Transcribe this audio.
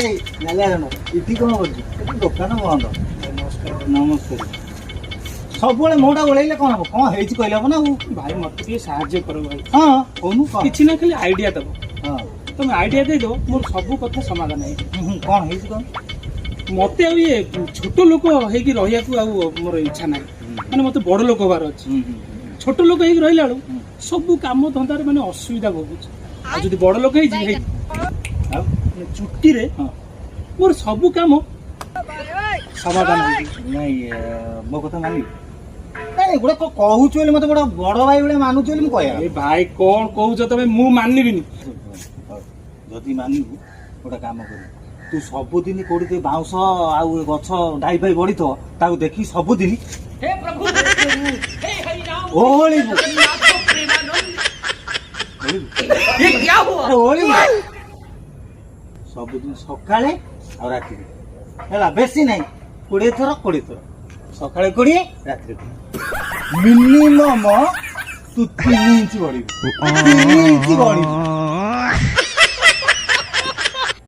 इति कौन कर दुकान बंद नमस्कार सब मोटा ओल्ले कौन हम कौन है कहला ना भाई मत साहाଯ୍य कर भाई हाँ कहूँ किसी ना खाली आइडिया दब हाँ तुम आइडिया दे दो मोर सब कथा समाधान है कौन है कौन मत ये छोट लोक होगी रहा मोर इच्छा ना मैंने मत बड़ लोक हबार अच्छे छोट लोक हो रहा सब कम धंदार मैंने असुविधा भोगुच आदि बड़ लोक चुट्टी रे मोर सब कम समाधान नहीं मो कथा मानी नहीं गोटे कहूँ मत गोटे बड़ भाई भाई मानुच कह भाई कौन कहूच तुम मु मानबी जदि मानबू गोटे कम कर तू सबुदिन कौटी तु बाउंश आउ गछ डाई फाई बढ़ी ताकू देखी सबुदिन सबुदिन सकाळे आ राति है बेसी नहीं 20 थर सकाळे 20 राति मिनिमम तू 3 इंच बढ़ी 3 इंच बढ़ी